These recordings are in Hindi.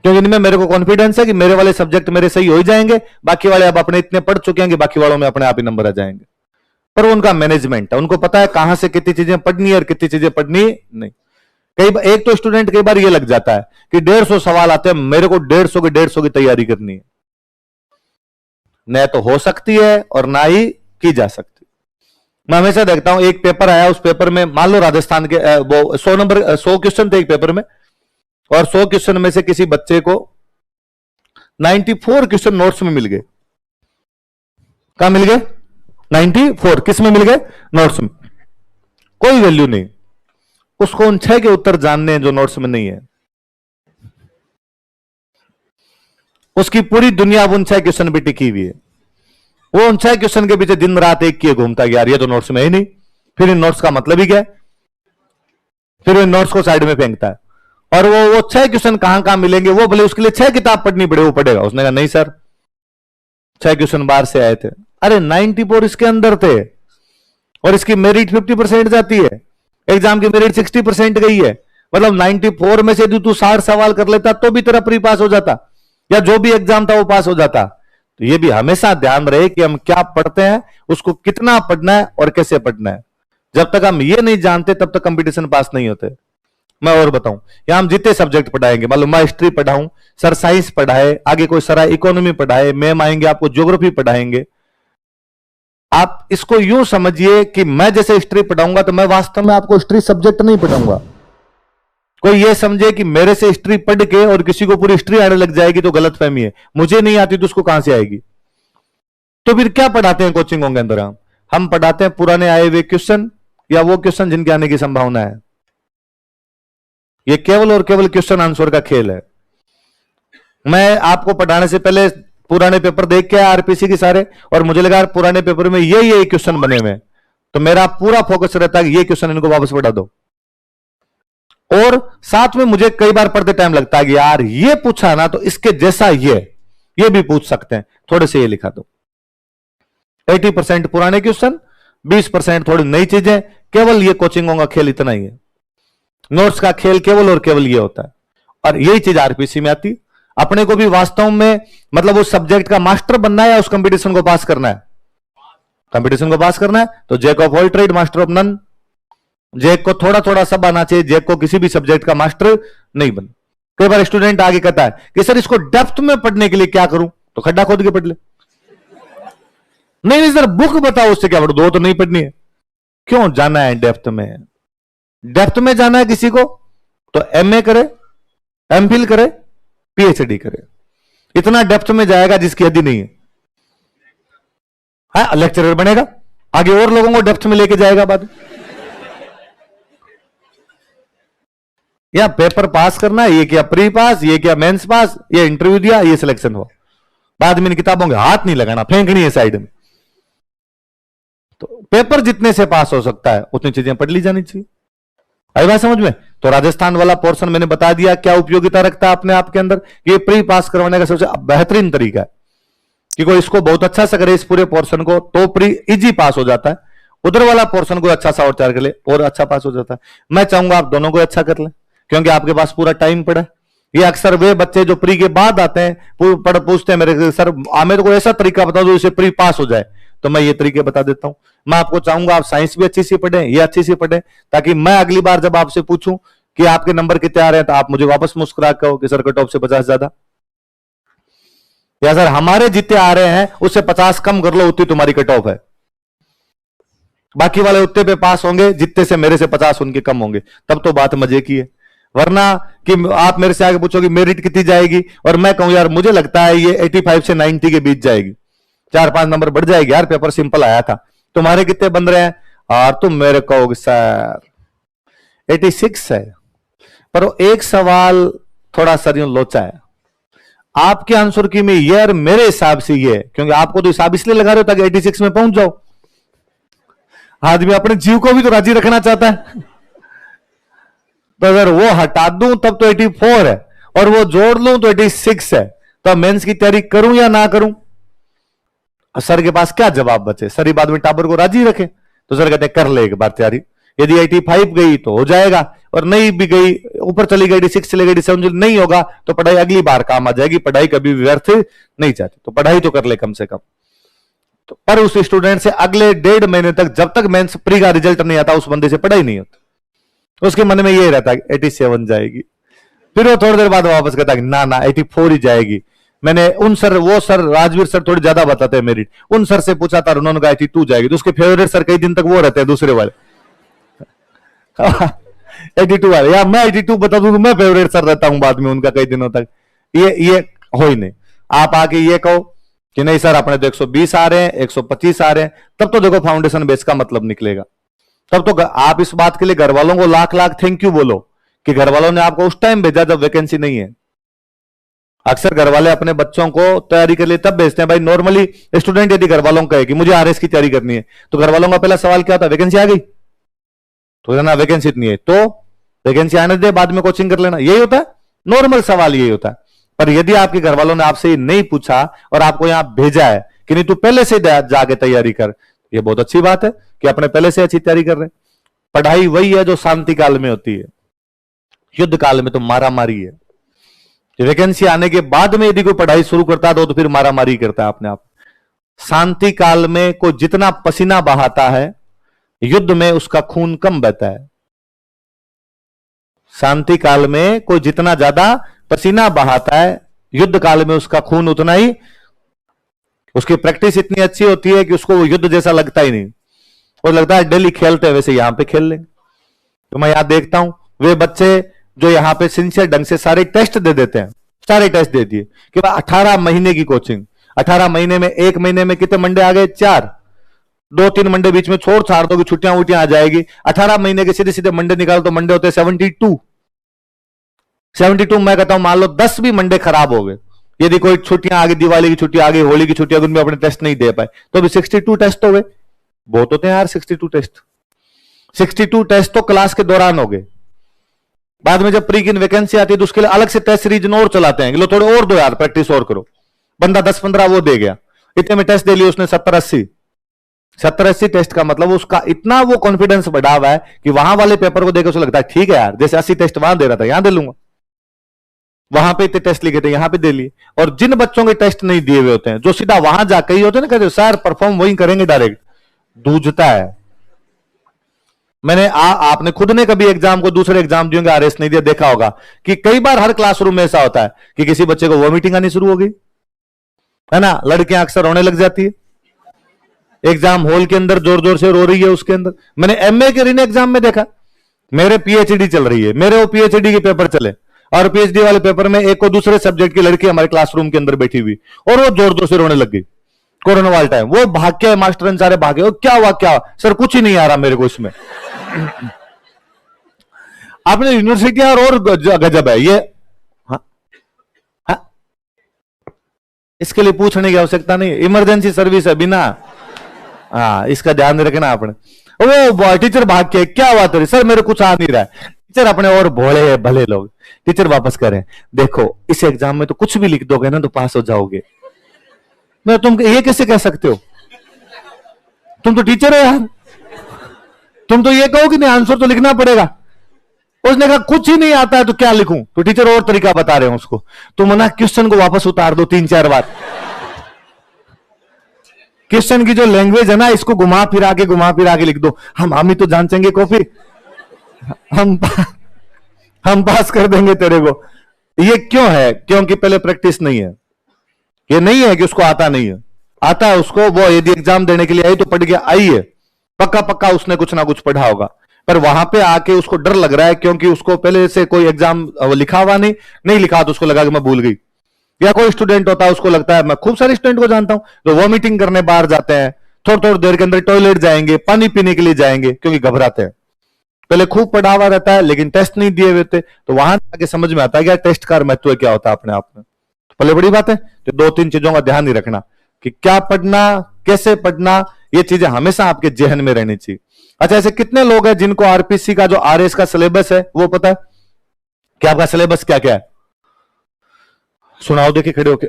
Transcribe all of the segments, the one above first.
क्योंकि इनमें मेरे को कॉन्फिडेंस है कि मेरे वाले सब्जेक्ट मेरे सही हो ही जाएंगे, बाकी वाले अब अपने इतने पढ़ चुके हैं कि बाकी वालों में अपने आप ही नंबर आ जाएंगे। पर उनका मैनेजमेंट है, उनको पता है कहां से कितनी चीजें पढ़नी है और कितनी चीजें पढ़नी नहीं। कई बार एक तो स्टूडेंट कई बार ये लग जाता है कि 150 सवाल आते हैं, मेरे को 150 की तैयारी करनी है। न तो हो सकती है और ना ही की जा सकती। मैं हमेशा देखता हूं, एक पेपर आया, उस पेपर में मान लो राजस्थान के वो 100 क्वेश्चन थे एक पेपर में, और 100 क्वेश्चन में से किसी बच्चे को 94 क्वेश्चन नोट्स में मिल गए। कहां मिल गए? 94 किस में मिल गए? नोट्स में। कोई वैल्यू नहीं, उसको उन 6 के उत्तर जानने हैं जो नोट्स में नहीं है। उसकी पूरी दुनिया उन 6 क्वेश्चन पे टिकी हुई है। वो उन 6 क्वेश्चन के पीछे दिन रात एक किए घूमता है, यार ये तो नोट्स में ही नहीं, फिर इन नोट्स का मतलब ही क्या है, फिर इन नोट्स को साइड में फेंकता है। और वो 6 क्वेश्चन कहां मिलेंगे, वो भले उसके लिए 6 किताब पढ़नी पड़े, वो पढ़ेगा। उसने कहा नहीं सर, 6 क्वेश्चन बाहर से आए थे। अरे 94 इसके अंदर थे, और इसकी मेरिट 50% जाती है, एग्जाम की मेरिट 60% गई है। मतलब 94 में से तू 60 सवाल कर लेता तो भी तेरा प्री पास हो जाता, या जो भी एग्जाम था वो पास हो जाता। तो ये भी हमेशा ध्यान रहे कि हम क्या पढ़ते हैं, उसको कितना पढ़ना है और कैसे पढ़ना है। जब तक हम ये नहीं जानते तब तक कंपटीशन पास नहीं होते। मैं और बताऊं, यहां हम जितने सब्जेक्ट पढ़ाएंगे, मान लो मैं हिस्ट्री पढ़ाऊं, सर साइंस पढ़ाए, आगे कोई सर इकोनॉमी पढ़ाए, मैम आएंगे आपको ज्योग्राफी पढ़ाएंगे। आप इसको यूं समझिए कि मैं जैसे हिस्ट्री पढ़ाऊंगा तो मैं वास्तव में आपको हिस्ट्री सब्जेक्ट नहीं पढ़ाऊंगा। कोई ये समझे कि मेरे से हिस्ट्री पढ़ के और किसी को पूरी हिस्ट्री आने लग जाएगी तो गलतफहमी है। मुझे नहीं आती तो उसको कहां से आएगी? तो फिर क्या पढ़ाते हैं कोचिंगों के अंदर? हम पढ़ाते हैं पुराने आए हुए क्वेश्चन, या वो क्वेश्चन जिनके आने की संभावना है। ये केवल और केवल क्वेश्चन आंसर का खेल है। मैं आपको पढ़ाने से पहले पुराने पेपर देख के आरपीसी के सारे, और मुझे लगा पुराने पेपर में ये क्वेश्चन बने हुए, तो मेरा पूरा फोकस रहता है कि ये क्वेश्चन इनको वापस पढ़ा दो। और साथ में मुझे कई बार पढ़ते टाइम लगता है कि यार ये पूछा ना, तो इसके जैसा ये भी पूछ सकते हैं, थोड़े से ये लिखा दो। 80% पुराने क्वेश्चन, 20% थोड़ी नई चीजें। केवल ये कोचिंगों का खेल इतना ही है। नोट्स का खेल केवल और केवल ये होता है, और यही चीज आरपीसी में आती। अपने को भी वास्तव में मतलब उस सब्जेक्ट का मास्टर बनना है या उस कंपटीशन को पास करना है? कंपटीशन को पास करना है तो jack of all trade master of none. Jack को थोड़ा थोड़ा सब आना चाहिए, जैक को किसी भी सब्जेक्ट का मास्टर नहीं बन। कई बार स्टूडेंट आगे कहता है कि सर इसको डेप्थ में पढ़ने के लिए क्या करूं? तो खड्डा खोद के पढ़ ले। नहीं सर बुक बताओ, उससे क्या पढ़ो? दो तो नहीं पढ़नी है। क्यों जाना है डेप्थ में? डेप्थ में जाना है किसी को तो एमए करे, एमफिल करे, पीएचडी करे। इतना डेप्थ में जाएगा जिसकी हद ही नहीं है। हाँ, लेक्चरर बनेगा, आगे और लोगों को डेप्थ में लेके जाएगा बाद। या पेपर पास करना, ये क्या प्री पास, ये क्या मेंस पास, ये इंटरव्यू दिया, ये सिलेक्शन हुआ। बाद में इन किताबों के हाथ नहीं लगाना, फेंकनी है साइड में। तो पेपर जितने से पास हो सकता है उतनी चीजें पढ़ ली जानी चाहिए। आई बात समझ में? तो राजस्थान वाला पोर्शन मैंने बता दिया क्या उपयोगिता रखता है अपने आप के अंदर। ये प्री पास करवाने का सबसे बेहतरीन तरीका है कि कोई इसको बहुत अच्छा से करे, इस पूरे पोर्शन को, तो प्री इजी पास हो जाता है। उधर वाला पोर्शन को अच्छा सा और चार कर ले और अच्छा पास हो जाता है। मैं चाहूंगा आप दोनों को अच्छा कर लें, क्योंकि आपके पास पूरा टाइम पड़ा है। ये अक्सर वे बच्चे जो प्री के बाद आते हैं पूछते हैं मेरे सर मेरे को ऐसा तरीका बता दो जिससे प्री पास हो जाए, तो मैं ये तरीके बता देता हूं। मैं आपको चाहूंगा आप साइंस भी अच्छी सी पढ़ें, ये अच्छी सी पढ़ें, ताकि मैं अगली बार जब आपसे पूछूं कि आपके नंबर कितने आ रहे हैं तो आप मुझे वापस मुस्कुरा कहो कि सर कट ऑफ से 50 ज्यादा, या सर हमारे जितने आ रहे हैं उससे 50 कम कर लो, उतनी तुम्हारी कट ऑफ है। बाकी वाले उतने पे पास होंगे जितने से मेरे से 50 उनके कम होंगे, तब तो बात मजे की है। वरना कि आप मेरे से आगे पूछोगे मेरिट कितनी जाएगी और मैं कहूं यार मुझे लगता है ये 85 से 90 के बीच जाएगी, 4-5 नंबर बढ़ जाएगी, यार पेपर सिंपल आया था, तुम्हारे कितने बन रहे हैं? और तुम मेरे कहोगे सर 86 है, पर वो एक सवाल थोड़ा सा लोचा है आपके आंसर की में, यार मेरे हिसाब से ये, क्योंकि आपको तो हिसाब इसलिए लगा रहे हो ताकि 86 में पहुंच जाओ। आदमी अपने जीव को भी तो राजी रखना चाहता है, तो अगर वो हटा दूं तब तो 84 है और वो जोड़ लूं तो 86 है, तो मेंस की तैयारी करूं या ना करूं? सर के पास क्या जवाब बचे? सर ही बाद में टाबर को राजी रखे, तो सर कहते कर ले एक बार तैयारी, यदि 85 गई तो हो जाएगा और नहीं भी गई ऊपर चली गई, D6 चली गई, D7 नहीं होगा तो पढ़ाई अगली बार काम आ जाएगी, पढ़ाई कभी व्यर्थ नहीं जाती, तो पढ़ाई तो कर ले कम से कम। तो पर उस स्टूडेंट से अगले 1.5 महीने तक, जब तक मेंस प्री का रिजल्ट नहीं आता, उस बंदे से पढ़ाई नहीं होती। उसके मन में ये रहता है 87 जाएगी, फिर वो थोड़ी देर बाद वापस कहता है ना ना 84 ही जाएगी। मैंने उन सर, वो सर राजवीर सर थोड़ी ज्यादा बताते हैं मेरिट, उन सर से पूछा था, उन्होंने कहा 82 जाएगी। तो उसके फेवरेट सर कई दिन तक वो रहते हैं दूसरे वाले 82 वाले, या मैं 82 बता दूं तो मैं फेवरेट सर रहता हूं बाद में उनका कई दिनों तक। ये हो ही नहीं। आप आके ये कहो कि नहीं सर अपने तो 120 आ रहे हैं, 125 आ रहे हैं, तब तो देखो फाउंडेशन बेस का मतलब निकलेगा। तब तो आप इस बात के लिए घर वालों को लाख लाख थैंक यू बोलो कि घर वालों ने आपको उस टाइम भेजा जब वैकेंसी नहीं है। अक्सर घर वाले अपने बच्चों को तैयारी के लिए तब भेजते हैं। भाई नॉर्मली स्टूडेंट यदि घर वालों को कहे कि मुझे आरएस की तैयारी करनी है, तो घर वालों का पहला सवाल क्या होता है, वैकेंसी आ गई? तो ना वैकेंसी इतनी है तो वैकेंसी आने दे, बाद में कोचिंग कर लेना, यही होता है नॉर्मल सवाल, यही होता है। पर यदि आपके घर वालों ने आपसे नहीं पूछा और आपको यहां भेजा है कि नहीं तू पहले से जाके तैयारी कर, ये बहुत अच्छी बात है कि अपने पहले से अच्छी तैयारी कर रहे हैं। पढ़ाई वही है जो शांति काल में होती है, युद्ध काल में तो मारा मारी है। वैकेंसी आने के बाद में यदि कोई पढ़ाई शुरू करता है तो फिर मारा मारी करता है अपने आप। शांति काल में कोई जितना पसीना बहाता है, युद्ध में उसका खून कम बहता है। शांति काल में कोई जितना ज्यादा पसीना बहाता है, युद्ध काल में उसका खून उतना ही, उसकी प्रैक्टिस इतनी अच्छी होती है कि उसको वो युद्ध जैसा लगता ही नहीं, और लगता है डेली खेलते हैं वैसे यहां पे खेल लेंगे। तो मैं यहां देखता हूं वे बच्चे जो यहां पे सिंसियर ढंग से सारे टेस्ट दे देते हैं, सारे टेस्ट दे दिए कि 18 महीने की कोचिंग, 18 महीने में 1 महीने में कितने मंडे आ गए? 4, 2-3 मंडे बीच में छोड़ छाड़ दो कि छुट्टियां उटियां आ जाएगी। 18 महीने के सीधे सीधे मंडे निकालो तो मंडे होते हैं 72। मैं कहता हूं मान लो 10 भी मंडे खराब हो गए, यदि कोई छुट्टियां आ गई, दिवाली की छुट्टी आ गई, होली की छुट्टी आ गई, उनमें अपने टेस्ट नहीं दे पाए, तो भी 62 टेस्ट हो गए। बहुत होते हैं यार 62 टेस्ट। 62 टेस्ट तो क्लास के दौरान हो गए। बाद में जब प्री की वैकेंसी आती है तो उसके लिए अलग से टेस्ट सीरीज और चलाते हैं कि लो थोड़े और दो यार, प्रैक्टिस और करो। बंदा 10-15 वो दे गया, इतने में टेस्ट दे लिया उसने 70-80 टेस्ट का मतलब उसका इतना वो कॉन्फिडेंस बढ़ा हुआ है कि वहां वाले पेपर को देखकर उसे लगता है ठीक है यार, जैसे 80 टेस्ट वहां दे रहा था यहां दे लूंगा, वहां पे इतने टेस्ट लिखे थे यहां पे दे लिए। और जिन बच्चों के टेस्ट नहीं दिए हुए होते हैं, जो सीधा वहां जाकर ही होते हैं ना, कहते सर परफॉर्म वही करेंगे डायरेक्ट, दूझता है। मैंने आपने खुद ने कभी एग्जाम को दूसरे एग्जाम दिए आरएस नहीं दिया, देखा होगा कि कई बार हर क्लासरूम में ऐसा होता है कि किसी बच्चे को वॉमिटिंग आनी शुरू हो गई है ना, लड़कियां अक्सर रोने लग जाती है एग्जाम हॉल के अंदर, जोर जोर से रो रही है उसके अंदर। मैंने एमए के रीन एग्जाम में देखा, मेरे पीएचडी चल रही है, मेरे वो पीएचडी के पेपर चले और पीएचडी वाले पेपर में एक को दूसरे सब्जेक्ट की लड़की हमारे क्लासरूम के अंदर बैठी हुई और वो जोर जोर से रोने लग गई। कोरोना वाला टाइम, वो भाग के मास्टर सारे भागे, क्या हुआ क्या हुआ? सर कुछ ही नहीं आ रहा मेरे को इसमें। आपने यूनिवर्सिटी और गजब है ये। हाँ? हाँ? इसके लिए पूछने की आवश्यकता नहीं, इमरजेंसी सर्विस है बिना। हाँ इसका ध्यान रखना आपने। वो टीचर भाग के क्या हुआ तेरे? सर मेरे कुछ आ नहीं रहा है। टीचर अपने और भोले है भले लोग, टीचर वापस करें, देखो इस एग्जाम में तो कुछ भी लिख दोगे ना तो पास हो जाओगे। मैं तुम ये कैसे कह सकते हो? तुम तो टीचर हो यार, तुम तो ये कहो कि नहीं आंसर तो लिखना पड़ेगा। उसने कहा कुछ ही नहीं आता है तो क्या लिखूं? तो टीचर और तरीका बता रहे हैं उसको, तुम ना क्वेश्चन को वापस उतार दो 3-4 बार। क्वेश्चन की जो लैंग्वेज है ना, इसको घुमा फिरा के लिख दो। हम ही तो जान चेंगे कॉपी, हम पास कर देंगे तेरे को। ये क्यों है? क्योंकि पहले प्रैक्टिस नहीं है। ये नहीं है कि उसको आता नहीं है, आता है उसको। वो यदि एग्जाम देने के लिए आई तो पढ़ के आई है, पक्का पक्का उसने कुछ ना कुछ पढ़ा होगा, पर वहां पे आके उसको डर लग रहा है क्योंकि उसको पहले से कोई एग्जाम लिखा हुआ नहीं लिखा, तो उसको लगा कि मैं भूल गई। या कोई स्टूडेंट होता है उसको लगता है, मैं खूब सारे स्टूडेंट को जानता हूं जो वॉमिटिंग करने बाहर जाते हैं, थोड़ी देर के अंदर टॉयलेट जाएंगे, पानी पीने के लिए जाएंगे क्योंकि घबराते हैं। पहले खूब पढ़ा हुआ रहता है लेकिन टेस्ट नहीं दिए हुए थे, तो वहां जाके समझ में आता है कि टेस्ट का महत्व क्या होता है अपने आप में। तो पहले बड़ी बात है तो 2-3 चीजों का ध्यान ही रखना कि क्या पढ़ना, कैसे पढ़ना, ये चीजें हमेशा आपके जहन में रहनी चाहिए। अच्छा ऐसे कितने लोग हैं जिनको आरपीसी का जो आरएस का सिलेबस है वो पता है? कि आपका सिलेबस क्या क्या है? सुनाओ देखिए खड़े होके।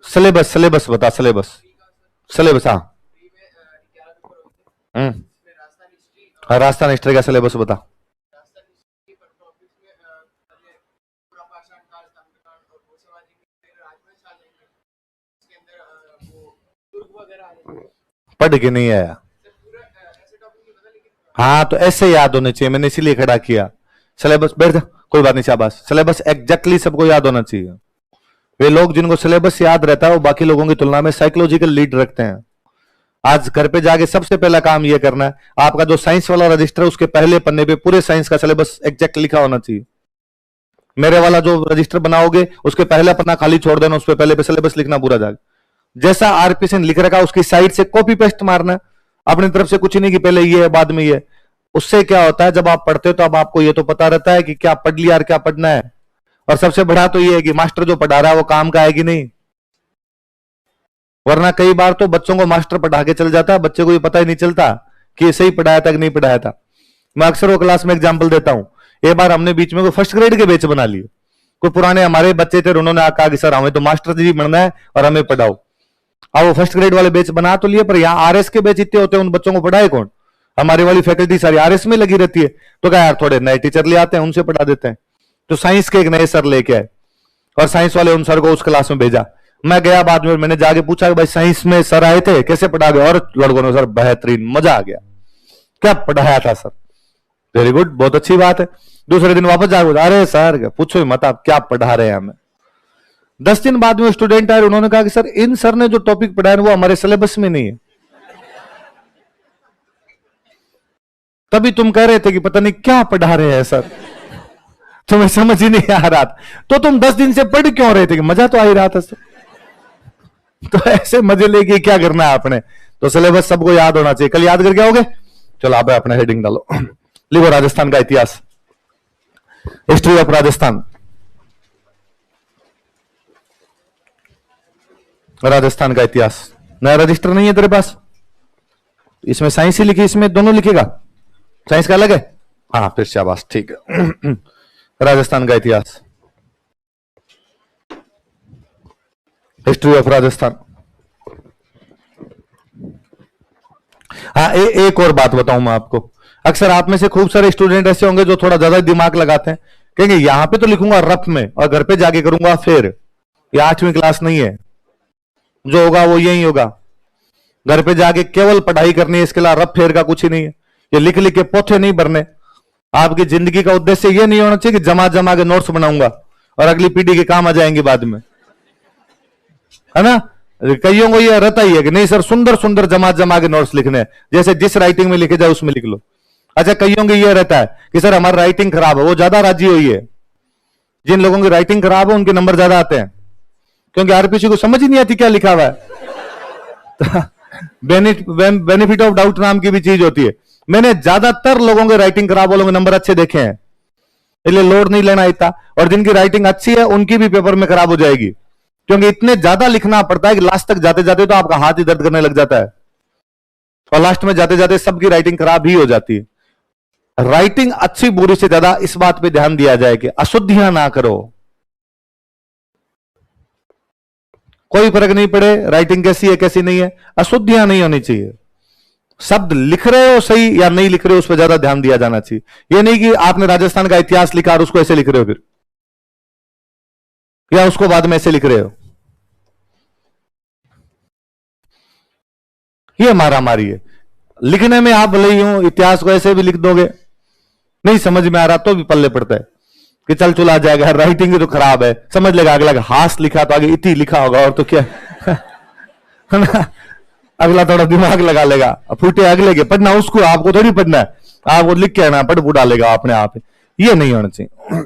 सिलेबस बता, सिलेबस। हाँ राजस्थान हिस्ट्री का सिलेबस बता। पढ़ के नहीं आया। हाँ तो ऐसे याद होने चाहिए, मैंने इसीलिए खड़ा किया। सिलेबस बैठ जा, कोई बात नहीं, शाबाश। सिलेबस एग्जैक्टली सबको याद होना चाहिए। वे लोग जिनको सिलेबस याद रहता है वो बाकी लोगों की तुलना में साइकोलॉजिकल लीड रखते हैं। आज घर पे जाके सबसे पहला काम यह करना है, आपका जो साइंस वाला रजिस्टर उसके पहले पन्ने पे पूरे साइंस का सिलेबस एग्जैक्ट लिखा होना चाहिए। मेरे वाला जो रजिस्टर बनाओगे उसके पहला पन्ना खाली छोड़ देना, उस पर पहले पे सिलेबस लिखना पूरा जाके। जैसा आरपीसी ने लिख रखा उसकी साइड से कॉपी पेस्ट मारना, अपनी तरफ से कुछ नहीं कि पहले ये है बाद में ये। उससे क्या होता है, जब आप पढ़ते हो तो अब आपको ये तो पता रहता है कि क्या पढ़ लिया और क्या पढ़ना है। और सबसे बड़ा तो ये है कि मास्टर जो पढ़ा रहा है वो काम का है कि नहीं। वरना कई बार तो बच्चों को मास्टर पढ़ा के चल जाता है, बच्चे को ये पता ही नहीं चलता कि ये सही पढ़ाया था कि नहीं पढ़ाया था। मैं अक्सर वो क्लास में एग्जाम्पल देता हूं। एक बार हमने बीच में कोई फर्स्ट ग्रेड के बैच बना लिए, कोई पुराने हमारे बच्चे थे, उन्होंने कहा कि सर हमें तो मास्टर जी बनना है और हमें पढ़ाओ। अब वो फर्स्ट ग्रेड वाले बैच बना तो लिए, पर यहाँ आरएस के बैच इतने होते हैं, उन बच्चों को पढ़ाए कौन। हमारी वाली फैकल्टी सारी आरएस में लगी रहती है। तो क्या यार थोड़े नए टीचर ले आते हैं, उनसे पढ़ा देते हैं। तो साइंस के एक नए सर लेके आए और साइंस वाले उन सर को उस क्लास में भेजा। मैं गया बाद में, मैंने जाके पूछा कि भाई साइंस में सर आए थे, कैसे पढ़ा गया। और लड़कों ने सर बेहतरीन, मजा आ गया, क्या पढ़ाया था सर, वेरी गुड, बहुत अच्छी बात है। दूसरे दिन वापस जाकर अरे सर पूछो ही मत आप क्या पढ़ा रहे हैं हमें। 10 दिन बाद में स्टूडेंट आए, उन्होंने कहा कि सर इन सर ने जो टॉपिक पढ़ाया वो हमारे सिलेबस में नहीं है। तभी तुम कह रहे थे कि पता नहीं क्या पढ़ा रहे हैं सर, तुम्हें समझ ही नहीं आ रहा था। तो तुम 10 दिन से पढ़ क्यों रहे थे, कि मजा तो आ ही रहा था सर। तो ऐसे मजे लेके क्या करना है आपने। तो सिलेबस सबको याद होना चाहिए। कल याद करके आओगे। चलो आप अपना हेडिंग डालो, लिखो राजस्थान का इतिहास, हिस्ट्री ऑफ राजस्थान। राजस्थान का इतिहास नया रजिस्टर नहीं है तेरे पास, इसमें साइंस ही लिखी, इसमें दोनों लिखेगा, साइंस का अलग है। हाँ फिर शाबाश, ठीक है। राजस्थान का इतिहास, हिस्ट्री ऑफ राजस्थान। हाँ एक और बात बताऊं मैं आपको। अक्सर आप में से खूब सारे स्टूडेंट ऐसे होंगे जो थोड़ा ज्यादा दिमाग लगाते हैं, कहेंगे यहां पे तो लिखूंगा रफ में और घर पे जाके करूंगा फिर। ये 8वीं क्लास नहीं है, जो होगा वो यही होगा। घर पे जाके केवल पढ़ाई करनी है, इसके अलावा रफ फेर का कुछ ही नहीं है। ये लिख लिख के पोथे नहीं भरने। आपकी जिंदगी का उद्देश्य ये नहीं होना चाहिए कि जमा जमा के नोट्स बनाऊंगा और अगली पीढ़ी के काम आ जाएंगे बाद में, है ना। कईयों को ये रहता ही है कि नहीं सर सुंदर सुंदर जमा जमा के नोट्स लिखने हैं, जैसे जिस राइटिंग में लिखे जाए उसमें लिख लो। अच्छा कईयों को ये रहता है कि सर हमारी राइटिंग खराब है, वो ज्यादा राजी हुई है। जिन लोगों की राइटिंग खराब है उनके नंबर ज्यादा आते हैं, क्योंकि आरपीसी को समझ ही नहीं आती क्या लिखा हुआ है। बेनिफिट ऑफ डाउट नाम की भी चीज होती है। मैंने ज्यादातर लोगों के राइटिंग खराब वालों के नंबर अच्छे देखे हैं, इसलिए लोड नहीं लेना इतना। और जिनकी राइटिंग अच्छी है उनकी भी पेपर में खराब हो जाएगी, क्योंकि इतने ज्यादा लिखना पड़ता है कि लास्ट तक जाते जाते तो आपका हाथ ही दर्द करने लग जाता है और लास्ट में जाते जाते सबकी राइटिंग खराब ही हो जाती है। राइटिंग अच्छी बुरी से ज्यादा इस बात पे ध्यान दिया जाए कि अशुद्धियां ना करो। कोई फर्क नहीं पड़े राइटिंग कैसी है कैसी नहीं है, अशुद्धियां नहीं होनी चाहिए। शब्द लिख रहे हो सही या नहीं लिख रहे हो उस पर ज्यादा ध्यान दिया जाना चाहिए। यह नहीं कि आपने राजस्थान का इतिहास लिखा और उसको ऐसे लिख रहे हो फिर, या उसको बाद में ऐसे लिख रहे हो। ये मारा मारी है। लिखने में आप भले ही हो, इतिहास को ऐसे भी लिख दोगे, नहीं समझ में आ रहा तो भी पल्ले पड़ता है कि चल चुला जाएगा, राइटिंग तो खराब है, समझ लेगा अगला हास लिखा तो आगे इति लिखा होगा और तो क्या है ना। अगला थोड़ा दिमाग लगा लेगा, फूटे अगले के पढ़ना उसको, आपको थोड़ी पढ़ना है, आपको लिख के आना पढ़ डालेगा अपने आप। ये नहीं होना चाहिए।